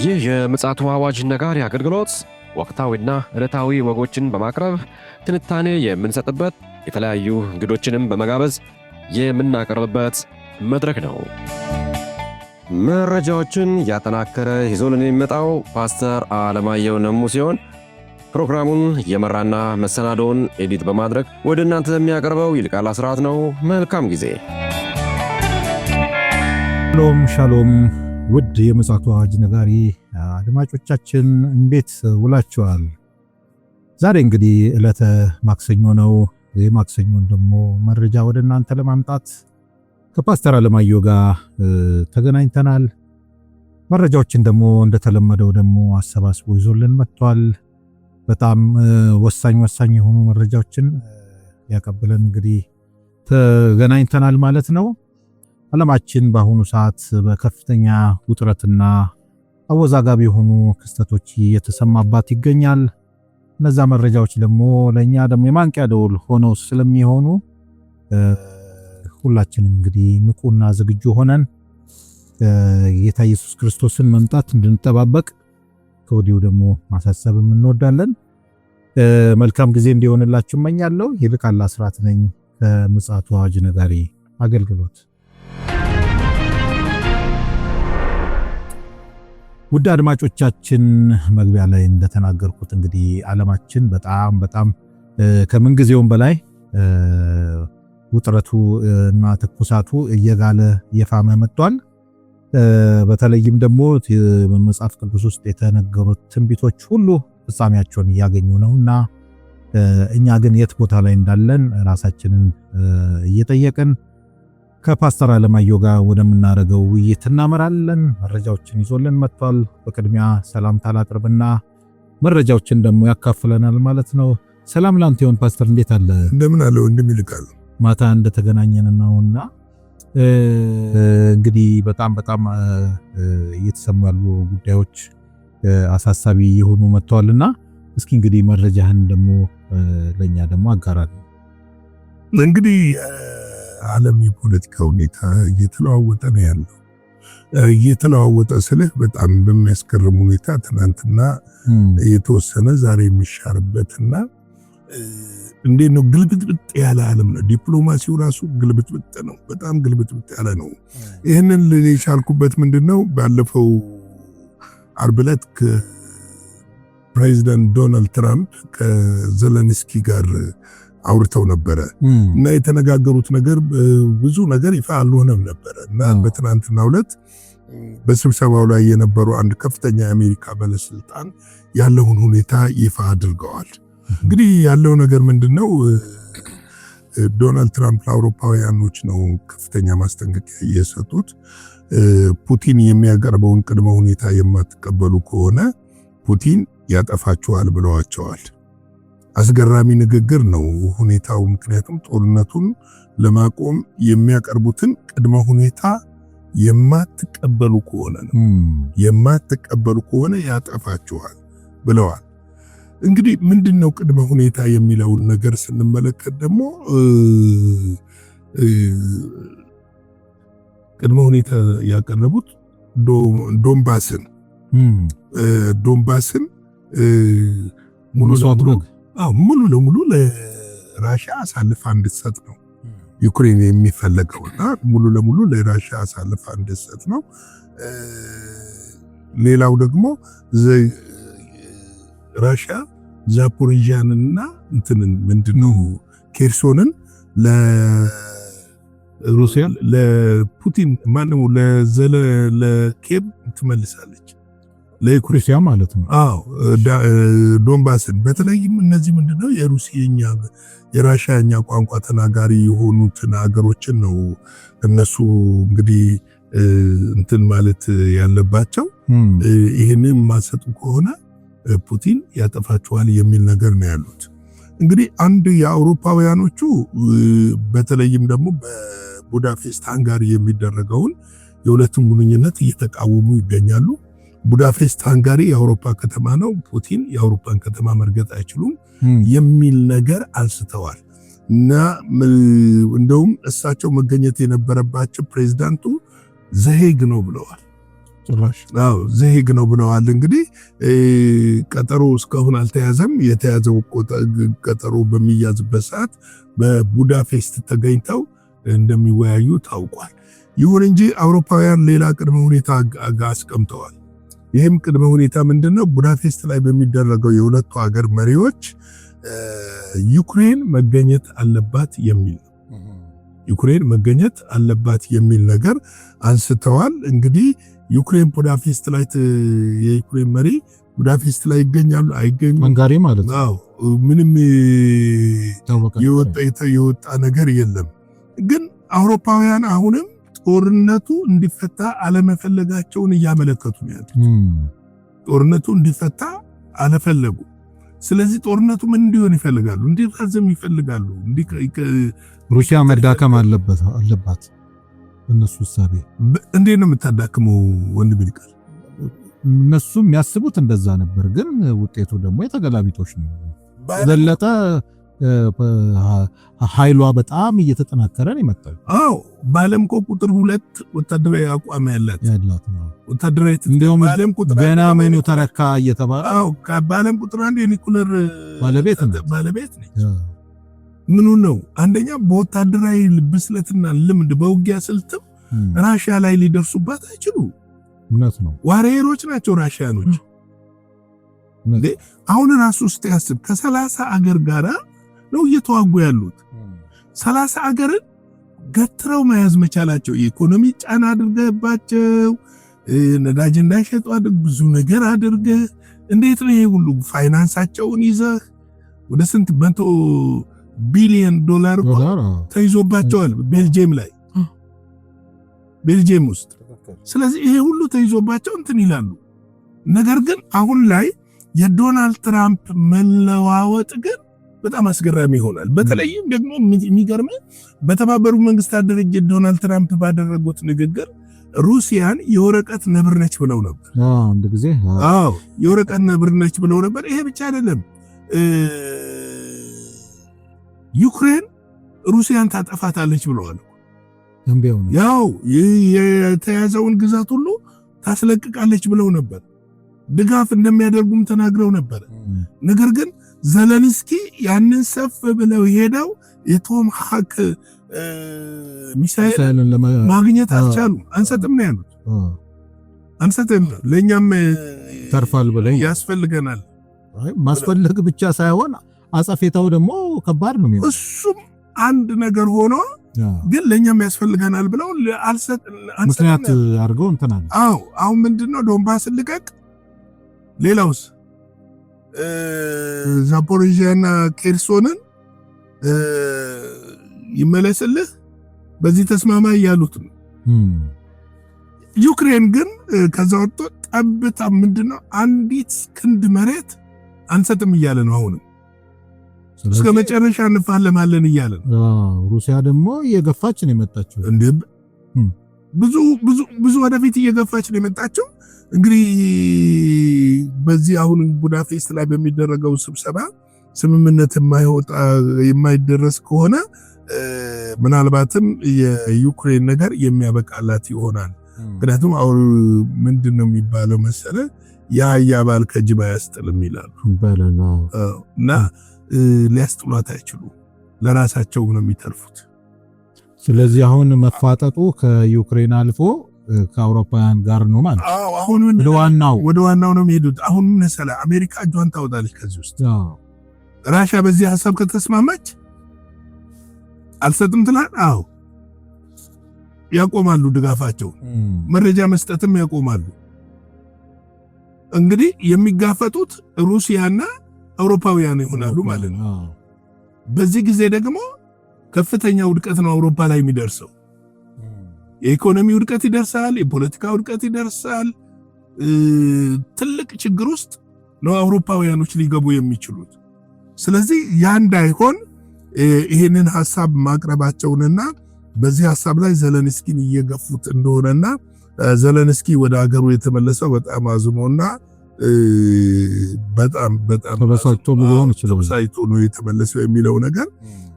ይህ የምፅዓቱ አዋጅ ነጋሪ አገልግሎት ወቅታዊና ዕለታዊ ወጎችን በማቅረብ ትንታኔ የምንሰጥበት የተለያዩ እንግዶችንም በመጋበዝ የምናቀርብበት መድረክ ነው። መረጃዎችን ያጠናከረ ይዞልን የሚመጣው ፓስተር አለማየሁ ነሙ ሲሆን ፕሮግራሙን የመራና መሰናዶውን ኤዲት በማድረግ ወደ እናንተ የሚያቀርበው ይልቃል አስራት ነው። መልካም ጊዜ። ሻሎም ውድ የምፅዓቱ አዋጅ ነጋሪ አድማጮቻችን እንዴት ውላችኋል? ዛሬ እንግዲህ ዕለተ ማክሰኞ ነው። የማክሰኞን ደግሞ መረጃ ወደ እናንተ ለማምጣት ከፓስተር አለማየሁ ጋር ተገናኝተናል። መረጃዎችን ደግሞ እንደተለመደው ደግሞ አሰባስቦ ይዞልን መጥቷል። በጣም ወሳኝ የሆኑ መረጃዎችን ያቀብለን እንግዲህ ተገናኝተናል ማለት ነው። ዓለማችን በአሁኑ ሰዓት በከፍተኛ ውጥረትና አወዛጋቢ የሆኑ ክስተቶች እየተሰማባት ይገኛል። እነዛ መረጃዎች ደግሞ ለኛ ደግሞ የማንቂያ ደወል ሆነው ስለሚሆኑ ሁላችንም እንግዲህ ንቁና ዝግጁ ሆነን ጌታ ኢየሱስ ክርስቶስን መምጣት እንድንጠባበቅ ከወዲሁ ደግሞ ማሳሰብ እንወዳለን። መልካም ጊዜ እንዲሆንላችሁ እመኛለሁ። ይልቃል አስራት ነኝ ከምፅዓቱ አዋጅ ነጋሪ አገልግሎት። ውድ አድማጮቻችን መግቢያ ላይ እንደተናገርኩት እንግዲህ ዓለማችን በጣም ከምን ጊዜውም በላይ ውጥረቱ እና ትኩሳቱ እየጋለ እየፋመ መጥቷል። በተለይም ደግሞ በመጽሐፍ ቅዱስ ውስጥ የተነገሩት ትንቢቶች ሁሉ ፍጻሜያቸውን እያገኙ ነውና እኛ ግን የት ቦታ ላይ እንዳለን ራሳችንን እየጠየቅን ከፓስተር አለማየሁ ጋር ወደምናደርገው ውይይት እናመራለን። መረጃዎችን ይዞልን መጥቷል። በቅድሚያ ሰላምታ ላቅርብና መረጃዎችን ደግሞ ያካፍለናል ማለት ነው። ሰላም ላንተ ይሁን ፓስተር፣ እንዴት አለ? እንደምን አለ ወንድም ይልቃል። ማታ እንደተገናኘን ነውና እንግዲህ በጣም እየተሰሙ ያሉ ጉዳዮች አሳሳቢ የሆኑ መጥተዋልና እስኪ እንግዲህ መረጃህን ደግሞ ለኛ ደግሞ አጋራል። እንግዲህ ዓለም የፖለቲካ ሁኔታ እየተለዋወጠ ነው ያለው። እየተለዋወጠ ስልህ በጣም በሚያስገርም ሁኔታ ትናንትና የተወሰነ ዛሬ የሚሻርበትና እንዴት ነው ግልብጥብጥ ያለ ዓለም ነው። ዲፕሎማሲው ራሱ ግልብጥብጥ ነው፣ በጣም ግልብጥብጥ ያለ ነው። ይህንን የቻልኩበት ምንድነው ባለፈው ዓርብ ዕለት ከፕሬዚዳንት ዶናልድ ትራምፕ ከዘለንስኪ ጋር አውርተው ነበረ እና የተነጋገሩት ነገር ብዙ ነገር ይፋ አልሆነም ነበረ እና በትናንትናው ዕለት በስብሰባው ላይ የነበሩ አንድ ከፍተኛ የአሜሪካ ባለስልጣን ያለውን ሁኔታ ይፋ አድርገዋል። እንግዲህ ያለው ነገር ምንድነው? ዶናልድ ትራምፕ ለአውሮፓውያኖች ነው ከፍተኛ ማስጠንቀቂያ እየሰጡት። ፑቲን የሚያቀርበውን ቅድመ ሁኔታ የማትቀበሉ ከሆነ ፑቲን ያጠፋችኋል ብለዋቸዋል። አስገራሚ ንግግር ነው ሁኔታው። ምክንያቱም ጦርነቱን ለማቆም የሚያቀርቡትን ቅድመ ሁኔታ የማትቀበሉ ከሆነ ያጠፋችኋል ብለዋል። እንግዲህ ምንድነው ቅድመ ሁኔታ የሚለውን ነገር ስንመለከት ደግሞ ቅድመ ሁኔታ ያቀረቡት ዶንባስን ሙሉ ለሙሉ ለራሽያ አሳልፋ እንድትሰጥ ነው ዩክሬን የሚፈልገውና ሙሉ ለሙሉ ለራሽያ አሳልፋ እንድትሰጥ ነው። ሌላው ደግሞ ራሽያ ዛፖሪዣንና ምንድነው ኬርሶንን ለሩሲያ ለፑቲን ማነው ለኬብ ትመልሳለች፣ ለዩክሬን ማለት ነው። ዶንባስን በተለይም እነዚህ ምንድነው የራሽያኛ ቋንቋ ተናጋሪ የሆኑትን ሀገሮችን ነው እነሱ እንግዲህ ማለት ያለባቸው። ይሄንን ማሰጡ ከሆነ ፑቲን ያጠፋቸዋል የሚል ነገር ነው ያሉት። እንግዲህ አንድ የአውሮፓውያኖቹ በተለይም ደግሞ በቡዳፔስት ሃንጋሪ የሚደረገውን የሁለቱም ግንኙነት እየተቃወሙ ይገኛሉ። ቡዳፔስት ሃንጋሪ የአውሮፓ ከተማ ነው፣ ፑቲን የአውሮፓን ከተማ መርገጥ አይችሉም የሚል ነገር አንስተዋል እና እንደውም እሳቸው መገኘት የነበረባቸው ፕሬዝዳንቱ ዘሄግ ነው ብለዋል። ዘሄግ ነው ብለዋል። እንግዲህ ቀጠሮ እስካሁን አልተያዘም። የተያዘው ቀጠሮ በሚያዝበት ሰዓት በቡዳፔስት ተገኝተው እንደሚወያዩ ታውቋል። ይሁን እንጂ አውሮፓውያን ሌላ ቅድመ ሁኔታ አስቀምጠዋል። ይህም ቅድመ ሁኔታ ምንድነው? ቡዳፔስት ላይ በሚደረገው የሁለቱ ሀገር መሪዎች ዩክሬን መገኘት አለባት የሚል ዩክሬን መገኘት አለባት የሚል ነገር አንስተዋል። እንግዲህ ዩክሬን ቡዳፔስት ላይ የዩክሬን መሪ ቡዳፔስት ላይ ይገኛሉ አይገኙም? መንጋሪ ማለት ነው። አዎ ምንም የወጣ ነገር የለም። ግን አውሮፓውያን አሁንም ጦርነቱ እንዲፈታ አለመፈለጋቸውን እያመለከቱ ነው ያሉት። ጦርነቱ እንዲፈታ አለፈለጉ። ስለዚህ ጦርነቱ ምን እንዲሆን ይፈልጋሉ? እንዲራዘም ይፈልጋሉ። ሩሲያ መዳከም አለባት። እነሱ ሳቢ እንዴት ነው የምታዳክመው? ወንድ ቢልቀር እነሱ የሚያስቡት እንደዛ ነበር። ግን ውጤቱ ደግሞ የተገላቢጦሽ ነው። ዘለጠ ኃይሏ በጣም እየተጠናከረ ነው የመጣው። አዎ በዓለም ቁጥር 2 ወታደራዊ አቋም ያላት ነው። ወታደራዊ እንደውም ቤንያሚን ተረካ እየተባለ አዎ በዓለም ቁጥር 1 የኒኩለር ባለቤት ነች። ምኑ ነው? አንደኛ በወታደራዊ ብስለትና ልምድ በውጊያ ስልትም ራሽያ ላይ ሊደርሱባት አይችሉም። እውነት ነው። ዋሪየሮች ናቸው ራሽያኖች። አሁን ራሱ ውስጥ ያስብ ከ30 አገር ጋራ ነው እየተዋጉ ያሉት። 30 አገርን ገትረው መያዝ መቻላቸው የኢኮኖሚ ጫና አድርገባቸው ነዳጅ እንዳይሸጡ ብዙ ነገር አድርገ እንዴት ነው ይሄ ሁሉ ፋይናንሳቸውን ይዘህ ወደ ስንት $100 ቢሊዮን ተይዞባቸዋል ቤልጂየም ውስጥ። ስለዚህ ይሄ ሁሉ ተይዞባቸው እንትን ይላሉ። ነገር ግን አሁን ላይ የዶናልድ ትራምፕ መለዋወጥ ግን በጣም አስገራሚ ይሆናል። በተለይም ደግሞ የሚገርም በተባበሩ መንግስታት ድርጅት ዶናልድ ትራምፕ ባደረጉት ንግግር ሩሲያን የወረቀት ነብር ነች ብለው ነበር። አንድ ጊዜ የወረቀት ነብር ነች ብለው ነበር። ይሄ ብቻ አይደለም፣ ዩክሬን ሩሲያን ታጠፋታለች ብለዋል። ያው የተያዘውን ግዛት ሁሉ ታስለቅቃለች ብለው ነበር። ድጋፍ እንደሚያደርጉም ተናግረው ነበር። ነገር ግን ዘለንስኪ ያንን ሰፍ ብለው ሄደው የቶም ሃክ ሚሳኤል ማግኘት አልቻሉም። አንሰጥም ነው ያሉት። አንሰጥም ለኛም ተርፋል ብለው ያስፈልገናል። ማስፈልግ ብቻ ሳይሆን አጸፌታው ደግሞ ከባድ ነው የሚሆነው። እሱም አንድ ነገር ሆኖ ግን ለኛም ያስፈልገናል ብለው ምክንያት አድርገው እንተናል። አዎ አሁን ምንድነው ዶንባስን ልቀቅ፣ ሌላውስ ዛፖሪዥያና ኬርሶንን ይመለስልህ፣ በዚህ ተስማማ እያሉት ነው። ዩክሬን ግን ከዛ ወጥቶ ጠብታ ምንድነው አንዲት ክንድ መሬት አንሰጥም እያለ ነው። አሁንም እስከ መጨረሻ እንፋለማለን እያለ ነው። ሩሲያ ደግሞ እየገፋች ነው የመጣችው። እንዴ ብዙ ወደፊት እየገፋች ነው የመጣችው። እንግዲህ በዚህ አሁን ቡዳፔስት ላይ በሚደረገው ስብሰባ ስምምነት የማይደረስ ከሆነ ምናልባትም የዩክሬን ነገር የሚያበቃላት ይሆናል። ምክንያቱም አሁን ምንድነው የሚባለው መሰለ የአህያ ባል ከጅብ አያስጥልም ይላሉ እና ሊያስጥሏት አይችሉ፣ ለራሳቸው ነው የሚተርፉት። ስለዚህ አሁን መፋጠጡ ከዩክሬን አልፎ ከአውሮፓውያን ጋር ነው ማለት። አዎ አሁን ወደ ዋናው ነው የሚሄዱት። አሁን ምን መሰለ አሜሪካ እጇን ታወጣለች ከዚህ ውስጥ። ራሻ በዚህ ሐሳብ ከተስማማች አልሰጥም ትላል። አዎ ያቆማሉ ድጋፋቸው፣ መረጃ መስጠትም ያቆማሉ። እንግዲህ የሚጋፈጡት ሩሲያና አውሮፓውያን ይሆናሉ ማለት ነው። በዚህ ጊዜ ደግሞ ከፍተኛ ውድቀት ነው አውሮፓ ላይ የሚደርሰው። የኢኮኖሚ ውድቀት ይደርሳል፣ የፖለቲካ ውድቀት ይደርሳል። ትልቅ ችግር ውስጥ ነው አውሮፓውያኖች ሊገቡ የሚችሉት። ስለዚህ ያ እንዳይሆን ይሄንን ሐሳብ ማቅረባቸውንና በዚህ ሐሳብ ላይ ዘለንስኪን እየገፉት እንደሆነና ዘለንስኪ ወደ ሀገሩ የተመለሰው በጣም አዝኖና በጣም ተበሳጭቶ ነው የተመለሰው የሚለው ነገር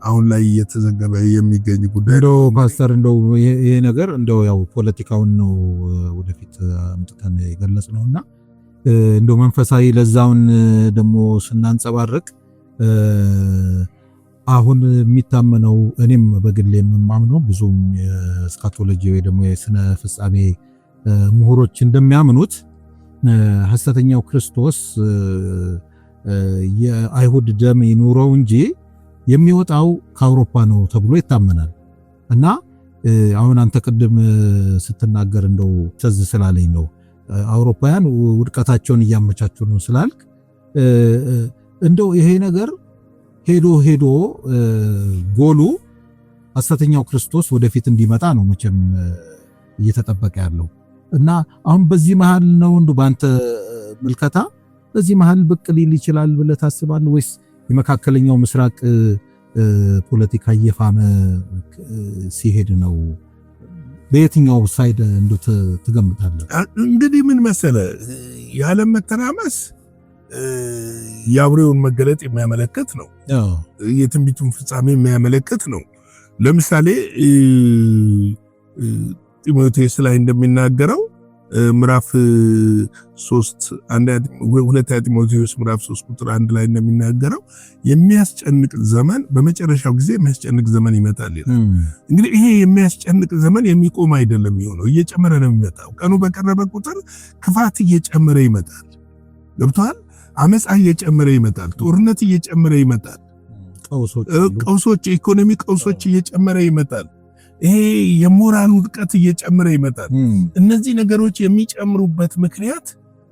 አሁን ላይ እየተዘገበ የሚገኝ ጉዳይ እንደው ፓስተር እንደው ይሄ ነገር እንደው ያው ፖለቲካውን ነው ወደፊት አምጥተን የገለጽነውና እንደው መንፈሳዊ ለዛውን ደግሞ ስናንጸባርቅ አሁን የሚታመነው እኔም በግሌ የምማምነው ብዙም የስካቶሎጂ ወይ ደግሞ የስነ ፍጻሜ ምሁሮች እንደሚያምኑት ሐሰተኛው ክርስቶስ የአይሁድ ደም ይኑረው እንጂ የሚወጣው ከአውሮፓ ነው ተብሎ ይታመናል። እና አሁን አንተ ቅድም ስትናገር እንደው ተዝ ስላለኝ ነው አውሮፓውያን ውድቀታቸውን እያመቻቹ ነው ስላልክ እንደው ይሄ ነገር ሄዶ ጎሉ ሐሰተኛው ክርስቶስ ወደፊት እንዲመጣ ነው መቼም እየተጠበቀ ያለው። እና አሁን በዚህ መሃል ነው እንደው ባንተ ምልከታ በዚህ መሃል ብቅ ሊል ይችላል ብለህ ታስባለህ ወይስ የመካከለኛው ምስራቅ ፖለቲካ እየፋመ ሲሄድ ነው? በየትኛው ሳይድ እንደው ትገምታለህ? እንግዲህ ምን መሰለ የዓለም መተራመስ የአውሬውን መገለጥ የሚያመለክት ነው። የትንቢቱን ፍጻሜ የሚያመለክት ነው። ለምሳሌ ጢሞቴዎስ ላይ እንደሚናገረው ምዕራፍ 3 ሁለተኛ ጢሞቴዎስ ምዕራፍ 3 ቁጥር 1 ላይ እንደሚናገረው የሚያስጨንቅ ዘመን በመጨረሻው ጊዜ የሚያስጨንቅ ዘመን ይመጣል ይላል። እንግዲህ ይሄ የሚያስጨንቅ ዘመን የሚቆም አይደለም የሚሆነው፣ እየጨመረ ነው የሚመጣው። ቀኑ በቀረበ ቁጥር ክፋት እየጨመረ ይመጣል። ገብቶሃል? አመፃ እየጨመረ ይመጣል። ጦርነት እየጨመረ ይመጣል። ቀውሶች፣ ኢኮኖሚ ቀውሶች እየጨመረ ይመጣል። ይሄ የሞራል ውድቀት እየጨመረ ይመጣል። እነዚህ ነገሮች የሚጨምሩበት ምክንያት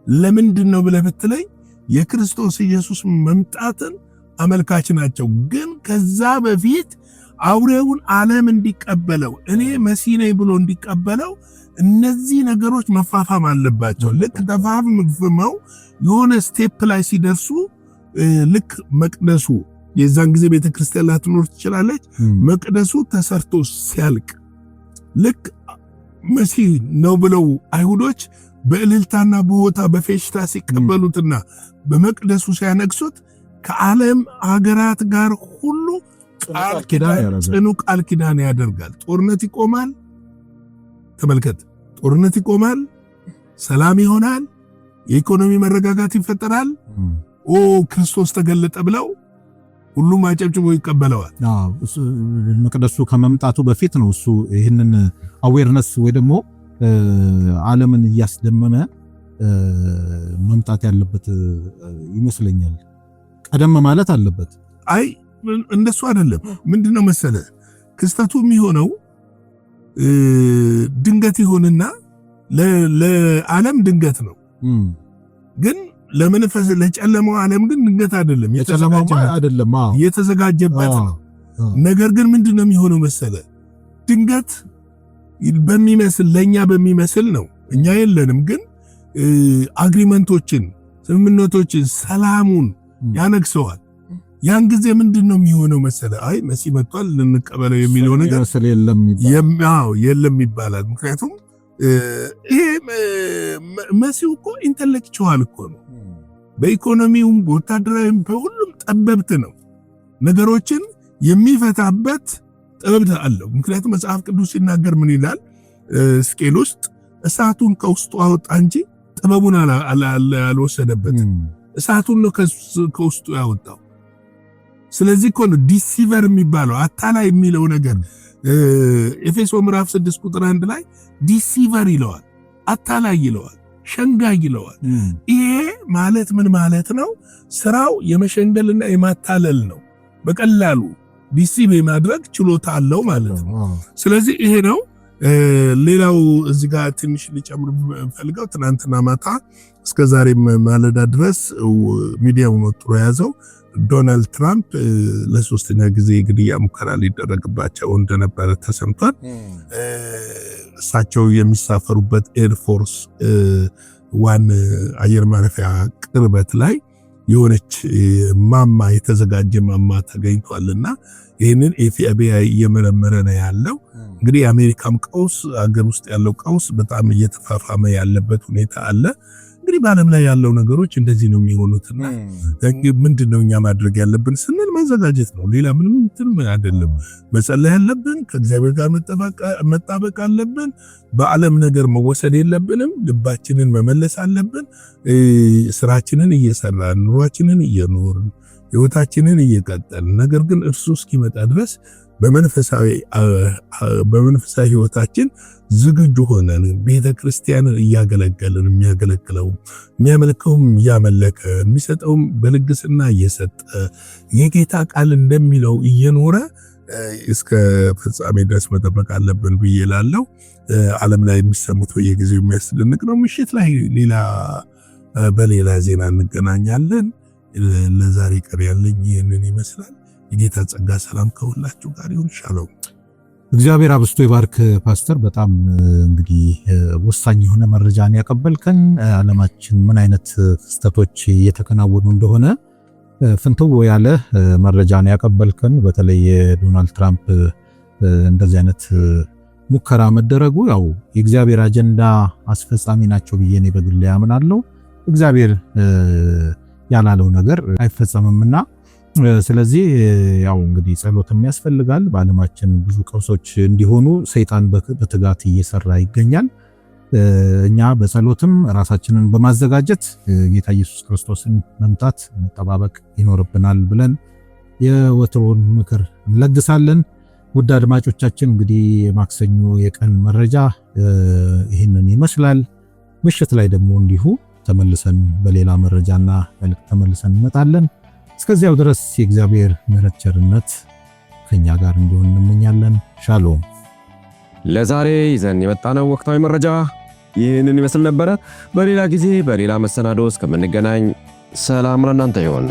ለምንድን ነው ብለህ ብትለኝ የክርስቶስ ኢየሱስ መምጣትን አመልካች ናቸው። ግን ከዛ በፊት አውሬውን ዓለም እንዲቀበለው እኔ መሲህ ነኝ ብሎ እንዲቀበለው እነዚህ ነገሮች መፋፋም አለባቸው። ልክ ተፋፍመው የሆነ ስቴፕ ላይ ሲደርሱ ልክ መቅደሱ የዛን ጊዜ ቤተክርስቲያን ላትኖር ትችላለች። መቅደሱ ተሰርቶ ሲያልቅ ልክ መሲህ ነው ብለው አይሁዶች በእልልታና በሆታ በፌሽታ ሲቀበሉትና በመቅደሱ ሲያነግሱት ከዓለም ሀገራት ጋር ሁሉ ጽኑ ቃል ኪዳን ያደርጋል። ጦርነት ይቆማል። ተመልከት፣ ጦርነት ይቆማል። ሰላም ይሆናል። የኢኮኖሚ መረጋጋት ይፈጠራል። ክርስቶስ ተገለጠ ብለው ሁሉም አጨብጭቦ ይቀበለዋል። መቅደሱ ከመምጣቱ በፊት ነው እሱ ይህንን አዌርነስ ወይ ደግሞ ዓለምን እያስደመመ መምጣት ያለበት ይመስለኛል። ቀደም ማለት አለበት። አይ እንደሱ አይደለም። ምንድነው መሰለ ክስተቱ የሚሆነው ድንገት ይሆንና ለዓለም ድንገት ነው ግን ለመንፈስ ለጨለማው ዓለም ግን ድንገት አይደለም። የተዘጋጀበት ነው። ነገር ግን ምንድነው የሚሆነው መሰለ ድንገት በሚመስል ለኛ በሚመስል ነው። እኛ የለንም ግን አግሪመንቶችን፣ ስምምነቶችን፣ ሰላሙን ያነግሰዋል። ያን ጊዜ ምንድነው የሚሆነው መሰለ አይ መሲህ መጥቷል ልንቀበለው የሚለው ነገር የለም ይባላል። ምክንያቱም ይሄ መሲሁ እኮ ኢንተሌክቹዋል እኮ ነው። በኢኮኖሚውም በወታደራዊም በሁሉም ጠበብት ነው። ነገሮችን የሚፈታበት ጥበብ አለው። ምክንያቱም መጽሐፍ ቅዱስ ሲናገር ምን ይላል? ሕዝቅኤል ውስጥ እሳቱን ከውስጡ አወጣ እንጂ ጥበቡን አልወሰደበትም። እሳቱን ነው ከውስጡ ያወጣው። ስለዚህ እኮ ነው ዲሲቨር የሚባለው አታላይ የሚለው ነገር ኤፌሶ ምዕራፍ 6 ቁጥር 1 ላይ ዲሲቨር ይለዋል፣ አታላይ ይለዋል፣ ሸንጋይ ይለዋል። ይሄ ማለት ምን ማለት ነው? ስራው የመሸንገልና የማታለል ነው። በቀላሉ ዲሲቭ የማድረግ ችሎታ አለው ማለት ነው። ስለዚህ ይሄ ነው። ሌላው እዚህ ጋር ትንሽ ሊጨምር ፈልገው ትናንትና ማታ እስከ ዛሬ ማለዳ ድረስ ሚዲያው ወጥሮ ያዘው ዶናልድ ትራምፕ ለሶስተኛ ጊዜ ግድያ ሙከራ ሊደረግባቸው እንደነበረ ተሰምቷል። እሳቸው የሚሳፈሩበት ኤርፎርስ ዋን አየር ማረፊያ ቅርበት ላይ የሆነች ማማ የተዘጋጀ ማማ ተገኝቷልና ይህንን ኤፍቢአይ እየመረመረ ነው ያለው። እንግዲህ የአሜሪካም ቀውስ አገር ውስጥ ያለው ቀውስ በጣም እየተፋፋመ ያለበት ሁኔታ አለ። እንግዲህ በዓለም ላይ ያለው ነገሮች እንደዚህ ነው የሚሆኑትና ምንድነው እኛ ማድረግ ያለብን ስንል መዘጋጀት ነው። ሌላ ምንም እንትን አይደለም። መጸለይ ያለብን ከእግዚአብሔር ጋር መጣበቅ አለብን። በዓለም ነገር መወሰድ የለብንም። ልባችንን መመለስ አለብን። ስራችንን እየሰራን ኑሯችንን እየኖርን ህይወታችንን እየቀጠልን ነገር ግን እርሱ እስኪመጣ ድረስ በመንፈሳዊ ህይወታችን ዝግጁ ሆነን ቤተክርስቲያንን እያገለገልን የሚያመልከውም እያመለከ የሚሰጠውም በልግስና እየሰጠ የጌታ ቃል እንደሚለው እየኖረ እስከ ፍጻሜ ድረስ መጠበቅ አለብን ብዬ እላለሁ። ዓለም ላይ የሚሰሙት በየጊዜው የሚያስደንቅ ነው። ምሽት ላይ በሌላ ዜና እንገናኛለን። ለዛሬ ቀር ያለኝ ይህንን ይመስላል። የጌታ ጸጋ ሰላም ከሁላችሁ ጋር ይሁን። ሻሎም። እግዚአብሔር አብስቶ ይባርክ ፓስተር። በጣም እንግዲህ ወሳኝ የሆነ መረጃን ያቀበልከን፣ ዓለማችን ምን አይነት ክስተቶች እየተከናወኑ እንደሆነ ፍንትው ያለ መረጃን ያቀበልከን። በተለይ የዶናልድ ትራምፕ እንደዚህ አይነት ሙከራ መደረጉ ያው የእግዚአብሔር አጀንዳ አስፈጻሚ ናቸው ብዬ እኔ በግሌ ያምናለሁ። እግዚአብሔር ያላለው ነገር አይፈጸምምና ስለዚህ ያው እንግዲህ ጸሎትም ያስፈልጋል። በዓለማችን ብዙ ቀውሶች እንዲሆኑ ሰይጣን በትጋት እየሰራ ይገኛል። እኛ በጸሎትም ራሳችንን በማዘጋጀት ጌታ ኢየሱስ ክርስቶስን መምጣት መጠባበቅ ይኖርብናል ብለን የወትሮን ምክር እንለግሳለን። ውድ አድማጮቻችን እንግዲህ የማክሰኞ የቀን መረጃ ይህንን ይመስላል። ምሽት ላይ ደግሞ እንዲሁ ተመልሰን በሌላ መረጃና መልእክት ተመልሰን እንመጣለን። እስከዚያው ድረስ የእግዚአብሔር ምሕረት ቸርነት ከኛ ጋር እንዲሆን እንመኛለን። ሻሎም። ለዛሬ ይዘን የመጣነው ወቅታዊ መረጃ ይህንን ይመስል ነበረ። በሌላ ጊዜ በሌላ መሰናዶ እስከምንገናኝ ሰላም ለእናንተ ይሁን።